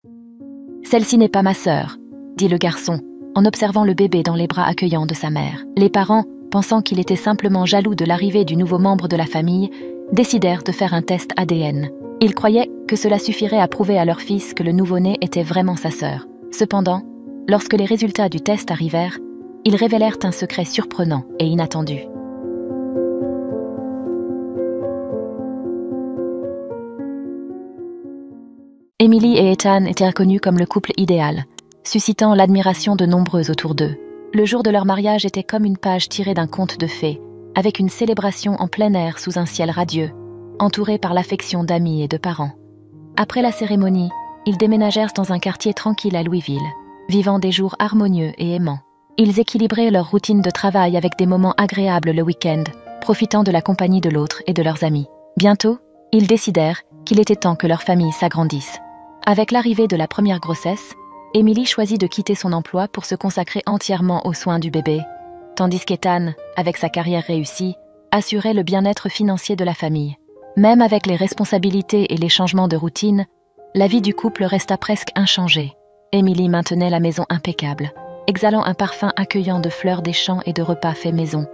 « Celle-ci n'est pas ma sœur, » dit le garçon, en observant le bébé dans les bras accueillants de sa mère. Les parents, pensant qu'il était simplement jaloux de l'arrivée du nouveau membre de la famille, décidèrent de faire un test ADN. Ils croyaient que cela suffirait à prouver à leur fils que le nouveau-né était vraiment sa sœur. Cependant, lorsque les résultats du test arrivèrent, ils révélèrent un secret surprenant et inattendu. Emily et Ethan étaient reconnus comme le couple idéal, suscitant l'admiration de nombreux autour d'eux. Le jour de leur mariage était comme une page tirée d'un conte de fées, avec une célébration en plein air sous un ciel radieux, entourés par l'affection d'amis et de parents. Après la cérémonie, ils déménagèrent dans un quartier tranquille à Louisville, vivant des jours harmonieux et aimants. Ils équilibraient leur routine de travail avec des moments agréables le week-end, profitant de la compagnie de l'autre et de leurs amis. Bientôt, ils décidèrent qu'il était temps que leur famille s'agrandisse. Avec l'arrivée de la première grossesse, Emily choisit de quitter son emploi pour se consacrer entièrement aux soins du bébé, tandis qu'Ethan, avec sa carrière réussie, assurait le bien-être financier de la famille. Même avec les responsabilités et les changements de routine, la vie du couple resta presque inchangée. Emily maintenait la maison impeccable, exhalant un parfum accueillant de fleurs des champs et de repas faits maison,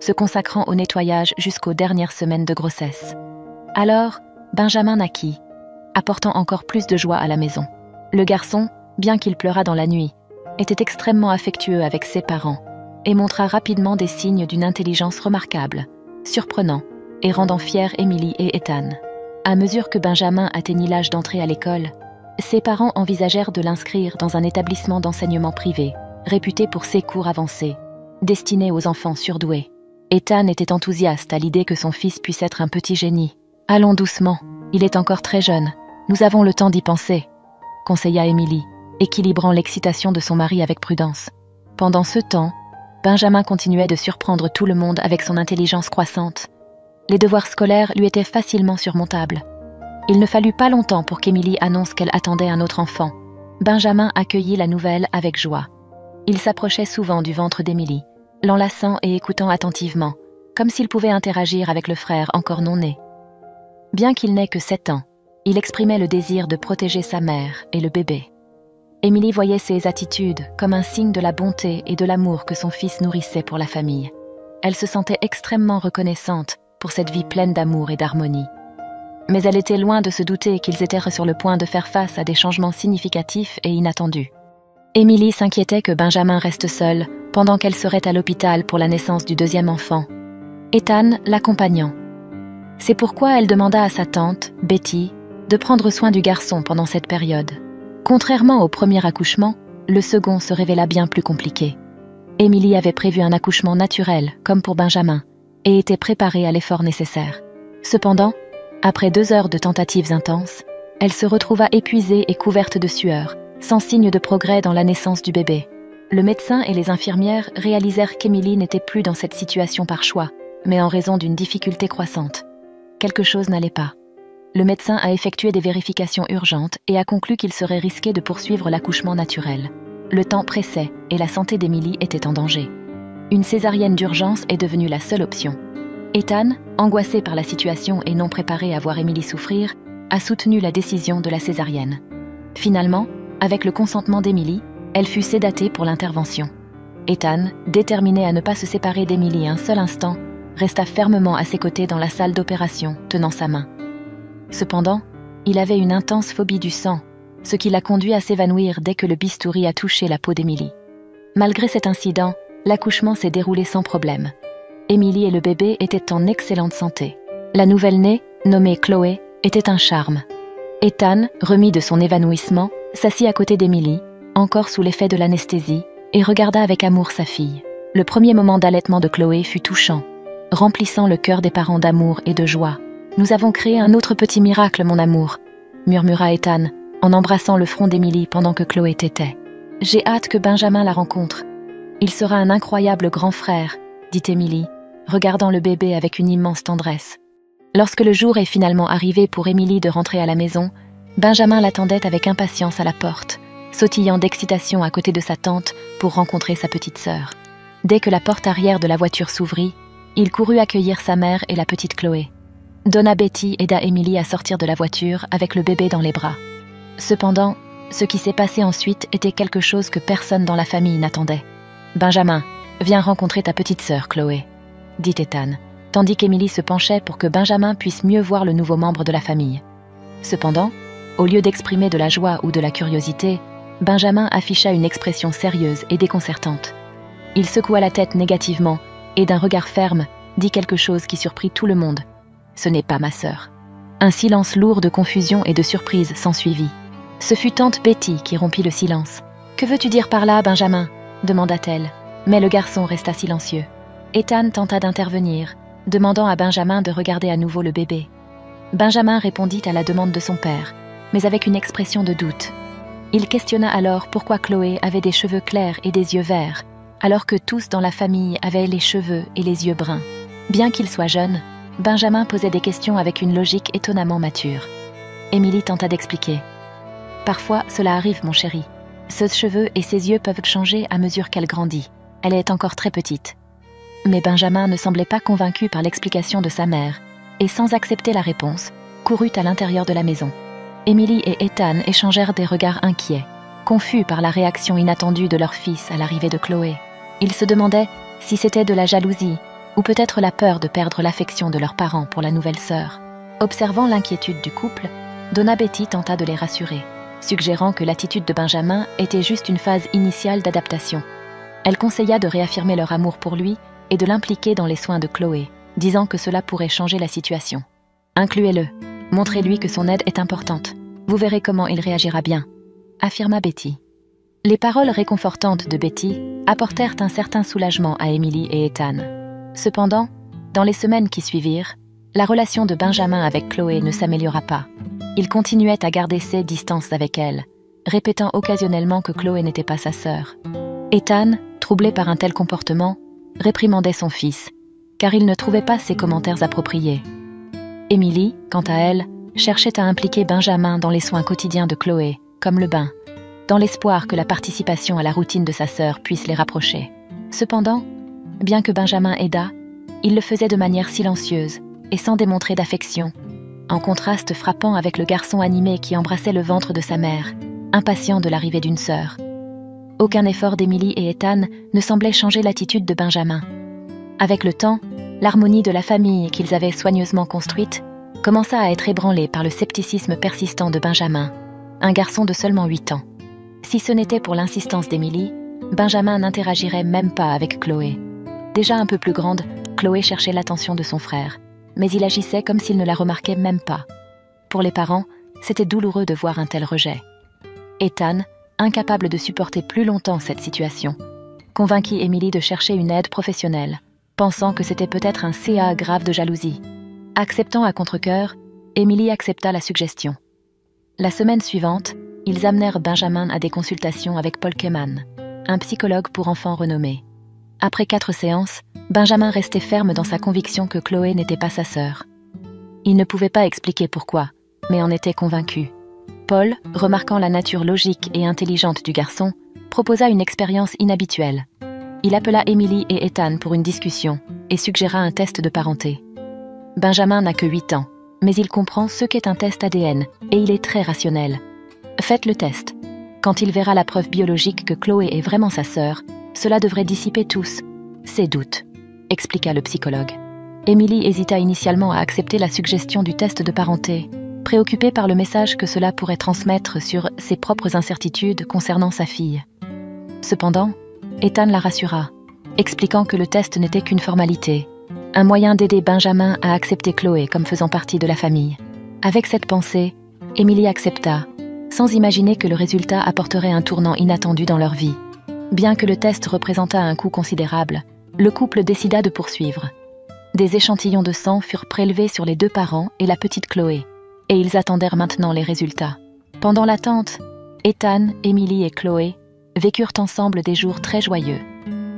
se consacrant au nettoyage jusqu'aux dernières semaines de grossesse. Alors, Benjamin naquit, apportant encore plus de joie à la maison. Le garçon, bien qu'il pleurât dans la nuit, était extrêmement affectueux avec ses parents et montra rapidement des signes d'une intelligence remarquable, surprenant et rendant fiers Emily et Ethan. À mesure que Benjamin atteignit l'âge d'entrer à l'école, ses parents envisagèrent de l'inscrire dans un établissement d'enseignement privé, réputé pour ses cours avancés, destiné aux enfants surdoués. Ethan était enthousiaste à l'idée que son fils puisse être un petit génie. « Allons doucement, il est encore très jeune, nous avons le temps d'y penser », conseilla Emily, équilibrant l'excitation de son mari avec prudence. Pendant ce temps, Benjamin continuait de surprendre tout le monde avec son intelligence croissante. Les devoirs scolaires lui étaient facilement surmontables. Il ne fallut pas longtemps pour qu'Emily annonce qu'elle attendait un autre enfant. Benjamin accueillit la nouvelle avec joie. Il s'approchait souvent du ventre d'Emily, l'enlaçant et écoutant attentivement, comme s'il pouvait interagir avec le frère encore non né. Bien qu'il n'ait que 7 ans, il exprimait le désir de protéger sa mère et le bébé. Emily voyait ses attitudes comme un signe de la bonté et de l'amour que son fils nourrissait pour la famille. Elle se sentait extrêmement reconnaissante pour cette vie pleine d'amour et d'harmonie. Mais elle était loin de se douter qu'ils étaient sur le point de faire face à des changements significatifs et inattendus. Emily s'inquiétait que Benjamin reste seul pendant qu'elle serait à l'hôpital pour la naissance du deuxième enfant, Ethan l'accompagnant. C'est pourquoi elle demanda à sa tante, Betty, de prendre soin du garçon pendant cette période. Contrairement au premier accouchement, le second se révéla bien plus compliqué. Emily avait prévu un accouchement naturel, comme pour Benjamin, et était préparée à l'effort nécessaire. Cependant, après 2 heures de tentatives intenses, elle se retrouva épuisée et couverte de sueur, sans signe de progrès dans la naissance du bébé. Le médecin et les infirmières réalisèrent qu'Emily n'était plus dans cette situation par choix, mais en raison d'une difficulté croissante. Quelque chose n'allait pas. Le médecin a effectué des vérifications urgentes et a conclu qu'il serait risqué de poursuivre l'accouchement naturel. Le temps pressait et la santé d'Emily était en danger. Une césarienne d'urgence est devenue la seule option. Ethan, angoissé par la situation et non préparé à voir Emily souffrir, a soutenu la décision de la césarienne. Finalement, avec le consentement d'Emily, elle fut sédatée pour l'intervention. Ethan, déterminé à ne pas se séparer d'Emily un seul instant, resta fermement à ses côtés dans la salle d'opération, tenant sa main. Cependant, il avait une intense phobie du sang, ce qui l'a conduit à s'évanouir dès que le bistouri a touché la peau d'Emily. Malgré cet incident, l'accouchement s'est déroulé sans problème. Emily et le bébé étaient en excellente santé. La nouvelle-née, nommée Chloé, était un charme. Ethan, remis de son évanouissement, s'assit à côté d'Emily, encore sous l'effet de l'anesthésie, et regarda avec amour sa fille. Le premier moment d'allaitement de Chloé fut touchant, remplissant le cœur des parents d'amour et de joie. « Nous avons créé un autre petit miracle, mon amour », murmura Ethan, en embrassant le front d'Emily pendant que Chloé tétait. « J'ai hâte que Benjamin la rencontre. Il sera un incroyable grand frère », dit Emily, regardant le bébé avec une immense tendresse. Lorsque le jour est finalement arrivé pour Emily de rentrer à la maison, Benjamin l'attendait avec impatience à la porte, sautillant d'excitation à côté de sa tante pour rencontrer sa petite sœur. Dès que la porte arrière de la voiture s'ouvrit, il courut accueillir sa mère et la petite Chloé. Donna Betty aida Emily à sortir de la voiture avec le bébé dans les bras. Cependant, Ce qui s'est passé ensuite était quelque chose que personne dans la famille n'attendait. « Benjamin, viens rencontrer ta petite sœur, Chloé », dit Ethan, tandis qu'Emily se penchait pour que Benjamin puisse mieux voir le nouveau membre de la famille. Cependant, au lieu d'exprimer de la joie ou de la curiosité, Benjamin afficha une expression sérieuse et déconcertante. Il secoua la tête négativement et d'un regard ferme, dit quelque chose qui surprit tout le monde. « Ce n'est pas ma sœur. » Un silence lourd de confusion et de surprise s'ensuivit. Ce fut tante Betty qui rompit le silence. « Que veux-tu dire par là, Benjamin ?» demanda-t-elle, mais le garçon resta silencieux. Ethan tenta d'intervenir, demandant à Benjamin de regarder à nouveau le bébé. Benjamin répondit à la demande de son père, mais avec une expression de doute. Il questionna alors pourquoi Chloé avait des cheveux clairs et des yeux verts, alors que tous dans la famille avaient les cheveux et les yeux bruns. Bien qu'il soit jeune, Benjamin posait des questions avec une logique étonnamment mature. Emily tenta d'expliquer. « Parfois, cela arrive, mon chéri. Ses cheveux et ses yeux peuvent changer à mesure qu'elle grandit. Elle est encore très petite. » Mais Benjamin ne semblait pas convaincu par l'explication de sa mère, et sans accepter la réponse, courut à l'intérieur de la maison. Emily et Ethan échangèrent des regards inquiets, confus par la réaction inattendue de leur fils à l'arrivée de Chloé. Ils se demandaient si c'était de la jalousie ou peut-être la peur de perdre l'affection de leurs parents pour la nouvelle sœur. Observant l'inquiétude du couple, Donna Betty tenta de les rassurer, suggérant que l'attitude de Benjamin était juste une phase initiale d'adaptation. Elle conseilla de réaffirmer leur amour pour lui et de l'impliquer dans les soins de Chloé, disant que cela pourrait changer la situation. « Incluez-le, montrez-lui que son aide est importante. Vous verrez comment il réagira bien », affirma Betty. Les paroles réconfortantes de Betty apportèrent un certain soulagement à Emily et Ethan. Cependant, dans les semaines qui suivirent, la relation de Benjamin avec Chloé ne s'améliora pas. Il continuait à garder ses distances avec elle, répétant occasionnellement que Chloé n'était pas sa sœur. Ethan, troublé par un tel comportement, réprimandait son fils, car il ne trouvait pas ses commentaires appropriés. Emily, quant à elle, cherchait à impliquer Benjamin dans les soins quotidiens de Chloé, comme le bain, dans l'espoir que la participation à la routine de sa sœur puisse les rapprocher. Cependant, bien que Benjamin aidât, il le faisait de manière silencieuse et sans démontrer d'affection, en contraste frappant avec le garçon animé qui embrassait le ventre de sa mère, impatient de l'arrivée d'une sœur. Aucun effort d'Emily et Ethan ne semblait changer l'attitude de Benjamin. Avec le temps, l'harmonie de la famille qu'ils avaient soigneusement construite commença à être ébranlée par le scepticisme persistant de Benjamin, un garçon de seulement 8 ans. Si ce n'était pour l'insistance d'Emily, Benjamin n'interagirait même pas avec Chloé. Déjà un peu plus grande, Chloé cherchait l'attention de son frère, mais il agissait comme s'il ne la remarquait même pas. Pour les parents, c'était douloureux de voir un tel rejet. Ethan, incapable de supporter plus longtemps cette situation, convainquit Emily de chercher une aide professionnelle, pensant que c'était peut-être un CA grave de jalousie. Acceptant à contre-cœur, Emily accepta la suggestion. La semaine suivante, ils amenèrent Benjamin à des consultations avec Paul Keman, un psychologue pour enfants renommé. Après 4 séances, Benjamin restait ferme dans sa conviction que Chloé n'était pas sa sœur. Il ne pouvait pas expliquer pourquoi, mais en était convaincu. Paul, remarquant la nature logique et intelligente du garçon, proposa une expérience inhabituelle. Il appela Emily et Ethan pour une discussion et suggéra un test de parenté. Benjamin n'a que 8 ans, mais il comprend ce qu'est un test ADN et il est très rationnel. Faites le test. Quand il verra la preuve biologique que Chloé est vraiment sa sœur, cela devrait dissiper tous ses doutes, expliqua le psychologue. Emily hésita initialement à accepter la suggestion du test de parenté, préoccupée par le message que cela pourrait transmettre sur ses propres incertitudes concernant sa fille. Cependant, Ethan la rassura, expliquant que le test n'était qu'une formalité, un moyen d'aider Benjamin à accepter Chloé comme faisant partie de la famille. Avec cette pensée, Emily accepta, sans imaginer que le résultat apporterait un tournant inattendu dans leur vie. Bien que le test représentât un coût considérable, le couple décida de poursuivre. Des échantillons de sang furent prélevés sur les 2 parents et la petite Chloé, et ils attendèrent maintenant les résultats. Pendant l'attente, Ethan, Emily et Chloé vécurent ensemble des jours très joyeux.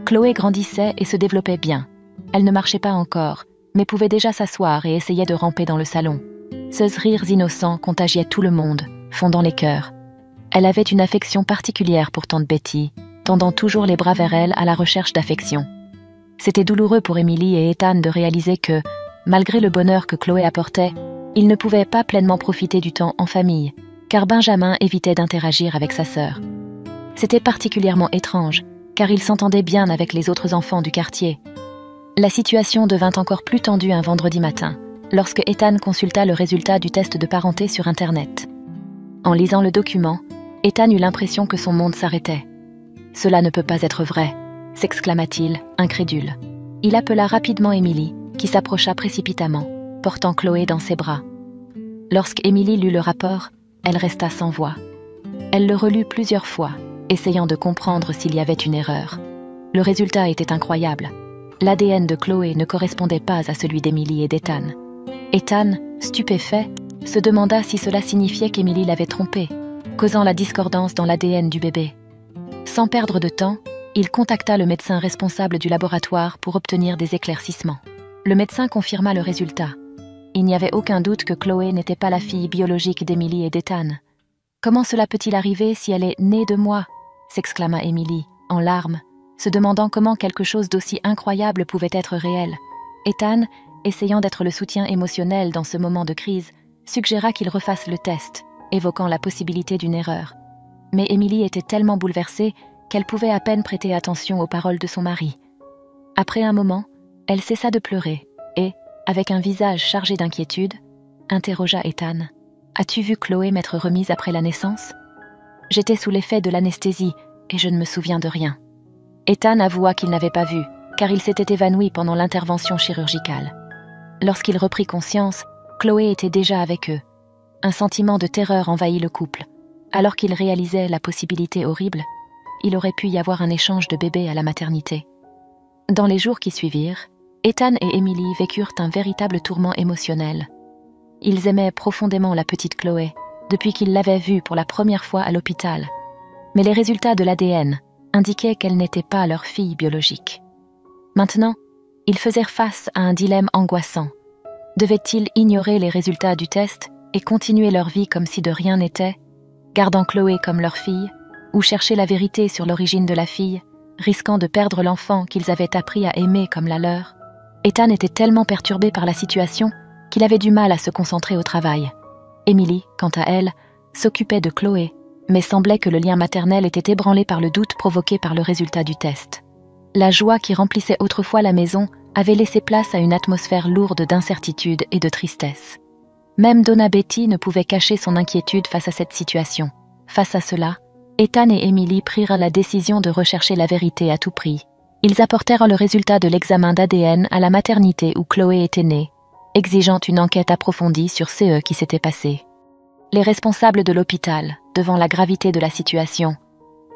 Chloé grandissait et se développait bien. Elle ne marchait pas encore, mais pouvait déjà s'asseoir et essayait de ramper dans le salon. Ces rires innocents contagiaient tout le monde, fondant les cœurs. Elle avait une affection particulière pour tante Betty, tendant toujours les bras vers elle à la recherche d'affection. C'était douloureux pour Emily et Ethan de réaliser que, malgré le bonheur que Chloé apportait, ils ne pouvaient pas pleinement profiter du temps en famille, car Benjamin évitait d'interagir avec sa sœur. C'était particulièrement étrange, car il s'entendait bien avec les autres enfants du quartier. La situation devint encore plus tendue un vendredi matin, lorsque Ethan consulta le résultat du test de parenté sur Internet. En lisant le document, Ethan eut l'impression que son monde s'arrêtait. « Cela ne peut pas être vrai », s'exclama-t-il, incrédule. Il appela rapidement Emily, qui s'approcha précipitamment, portant Chloé dans ses bras. Lorsqu'Emily lut le rapport, elle resta sans voix. Elle le relut plusieurs fois, essayant de comprendre s'il y avait une erreur. Le résultat était incroyable. L'ADN de Chloé ne correspondait pas à celui d'Emily et d'Ethan. Ethan, stupéfait, se demanda si cela signifiait qu'Emily l'avait trompé, causant la discordance dans l'ADN du bébé. Sans perdre de temps, il contacta le médecin responsable du laboratoire pour obtenir des éclaircissements. Le médecin confirma le résultat. Il n'y avait aucun doute que Chloé n'était pas la fille biologique d'Emily et d'Ethan. « Comment cela peut-il arriver si elle est née de moi ?» s'exclama Emily, en larmes, se demandant comment quelque chose d'aussi incroyable pouvait être réel. Ethan, essayant d'être le soutien émotionnel dans ce moment de crise, suggéra qu'il refasse le test, évoquant la possibilité d'une erreur. Mais Emily était tellement bouleversée qu'elle pouvait à peine prêter attention aux paroles de son mari. Après un moment, elle cessa de pleurer et, avec un visage chargé d'inquiétude, interrogea Ethan. « As-tu vu Chloé m'être remise après la naissance ? J'étais sous l'effet de l'anesthésie et je ne me souviens de rien. » Ethan avoua qu'il n'avait pas vu, car il s'était évanoui pendant l'intervention chirurgicale. Lorsqu'il reprit conscience, Chloé était déjà avec eux. Un sentiment de terreur envahit le couple. Alors qu'il réalisait la possibilité horrible, il aurait pu y avoir un échange de bébés à la maternité. Dans les jours qui suivirent, Ethan et Emily vécurent un véritable tourment émotionnel. Ils aimaient profondément la petite Chloé, depuis qu'ils l'avaient vue pour la première fois à l'hôpital. Mais les résultats de l'ADN indiquaient qu'elle n'était pas leur fille biologique. Maintenant, ils faisaient face à un dilemme angoissant. Devaient-ils ignorer les résultats du test et continuer leur vie comme si de rien n'était, gardant Chloé comme leur fille, ou chercher la vérité sur l'origine de la fille, risquant de perdre l'enfant qu'ils avaient appris à aimer comme la leur? Ethan était tellement perturbé par la situation qu'il avait du mal à se concentrer au travail. Emily, quant à elle, s'occupait de Chloé, mais semblait que le lien maternel était ébranlé par le doute provoqué par le résultat du test. La joie qui remplissait autrefois la maison avait laissé place à une atmosphère lourde d'incertitude et de tristesse. Même Donna Betty ne pouvait cacher son inquiétude face à cette situation. Face à cela, Ethan et Emily prirent la décision de rechercher la vérité à tout prix. Ils apportèrent le résultat de l'examen d'ADN à la maternité où Chloé était née, exigeant une enquête approfondie sur ce qui s'était passé. Les responsables de l'hôpital, devant la gravité de la situation,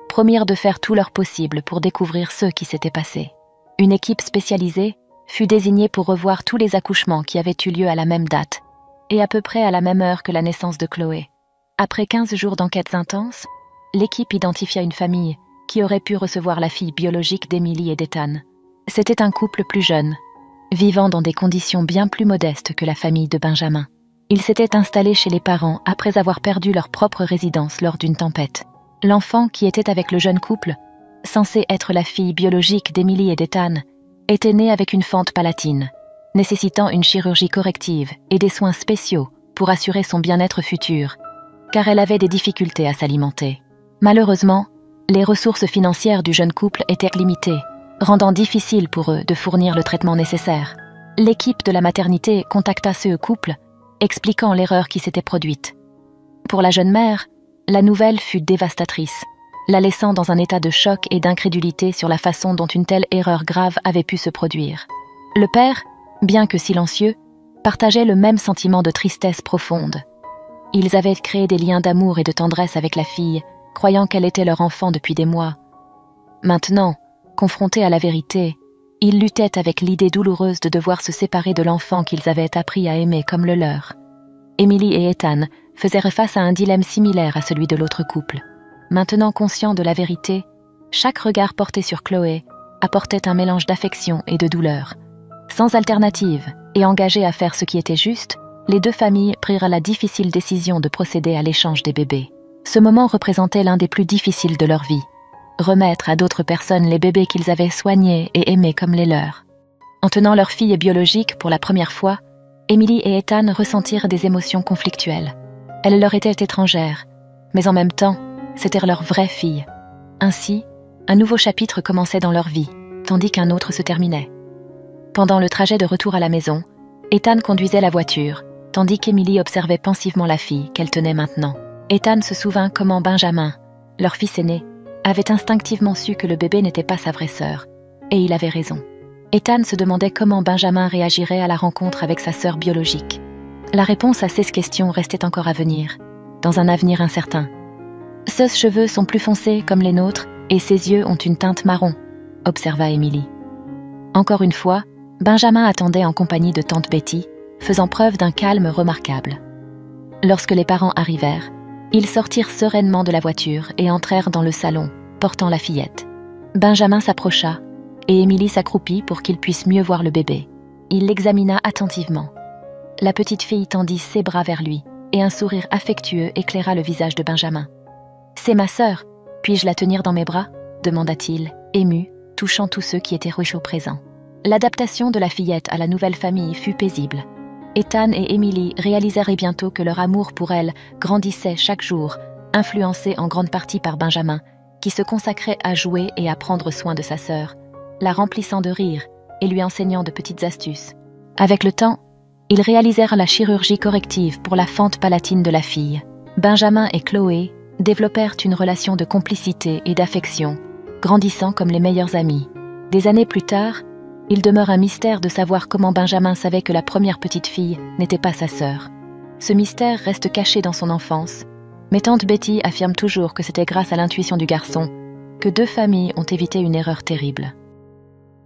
promirent de faire tout leur possible pour découvrir ce qui s'était passé. Une équipe spécialisée fut désignée pour revoir tous les accouchements qui avaient eu lieu à la même date et à peu près à la même heure que la naissance de Chloé. Après 15 jours d'enquêtes intenses, l'équipe identifia une famille qui aurait pu recevoir la fille biologique d'Emily et d'Ethan. C'était un couple plus jeune, vivant dans des conditions bien plus modestes que la famille de Benjamin. Ils s'étaient installés chez les parents après avoir perdu leur propre résidence lors d'une tempête. L'enfant qui était avec le jeune couple, censé être la fille biologique d'Emily et d'Ethan, était né avec une fente palatine, nécessitant une chirurgie corrective et des soins spéciaux pour assurer son bien-être futur, car elle avait des difficultés à s'alimenter. Malheureusement, les ressources financières du jeune couple étaient limitées, rendant difficile pour eux de fournir le traitement nécessaire. L'équipe de la maternité contacta ce couple, expliquant l'erreur qui s'était produite. Pour la jeune mère, la nouvelle fut dévastatrice, la laissant dans un état de choc et d'incrédulité sur la façon dont une telle erreur grave avait pu se produire. Le père, bien que silencieux, partageait le même sentiment de tristesse profonde. Ils avaient créé des liens d'amour et de tendresse avec la fille, croyant qu'elle était leur enfant depuis des mois. Maintenant, confrontés à la vérité, ils luttaient avec l'idée douloureuse de devoir se séparer de l'enfant qu'ils avaient appris à aimer comme le leur. Emily et Ethan faisaient face à un dilemme similaire à celui de l'autre couple. Maintenant conscients de la vérité, chaque regard porté sur Chloé apportait un mélange d'affection et de douleur. Sans alternative et engagés à faire ce qui était juste, les deux familles prirent la difficile décision de procéder à l'échange des bébés. Ce moment représentait l'un des plus difficiles de leur vie. Remettre à d'autres personnes les bébés qu'ils avaient soignés et aimés comme les leurs. En tenant leur fille biologique pour la première fois, Emily et Ethan ressentirent des émotions conflictuelles. Elle leur était étrangère, mais en même temps, c'était leur vraie fille. Ainsi, un nouveau chapitre commençait dans leur vie, tandis qu'un autre se terminait. Pendant le trajet de retour à la maison, Ethan conduisait la voiture, tandis qu'Emily observait pensivement la fille qu'elle tenait maintenant. Ethan se souvint comment Benjamin, leur fils aîné, avait instinctivement su que le bébé n'était pas sa vraie sœur, et il avait raison. Ethan se demandait comment Benjamin réagirait à la rencontre avec sa sœur biologique. La réponse à ces questions restait encore à venir, dans un avenir incertain. Ses cheveux sont plus foncés comme les nôtres, et ses yeux ont une teinte marron, observa Emily. Encore une fois, Benjamin attendait en compagnie de tante Betty, faisant preuve d'un calme remarquable. Lorsque les parents arrivèrent, ils sortirent sereinement de la voiture et entrèrent dans le salon, portant la fillette. Benjamin s'approcha, et Emily s'accroupit pour qu'il puisse mieux voir le bébé. Il l'examina attentivement. La petite fille tendit ses bras vers lui, et un sourire affectueux éclaira le visage de Benjamin. « C'est ma sœur, puis-je la tenir dans mes bras ?» demanda-t-il, ému, touchant tous ceux qui étaient chauds présents. L'adaptation de la fillette à la nouvelle famille fut paisible. Ethan et Emily réalisèrent bientôt que leur amour pour elle grandissait chaque jour, influencé en grande partie par Benjamin, qui se consacrait à jouer et à prendre soin de sa sœur, la remplissant de rire et lui enseignant de petites astuces. Avec le temps, ils réalisèrent la chirurgie corrective pour la fente palatine de la fille. Benjamin et Chloé développèrent une relation de complicité et d'affection, grandissant comme les meilleurs amis. Des années plus tard, il demeure un mystère de savoir comment Benjamin savait que la première petite fille n'était pas sa sœur. Ce mystère reste caché dans son enfance, mais tante Betty affirme toujours que c'était grâce à l'intuition du garçon que 2 familles ont évité une erreur terrible.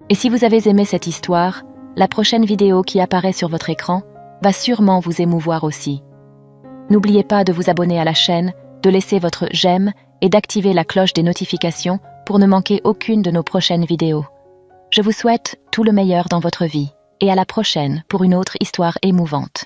Et si vous avez aimé cette histoire, la prochaine vidéo qui apparaît sur votre écran va sûrement vous émouvoir aussi. N'oubliez pas de vous abonner à la chaîne, de laisser votre j'aime et d'activer la cloche des notifications pour ne manquer aucune de nos prochaines vidéos. Je vous souhaite tout le meilleur dans votre vie et à la prochaine pour une autre histoire émouvante.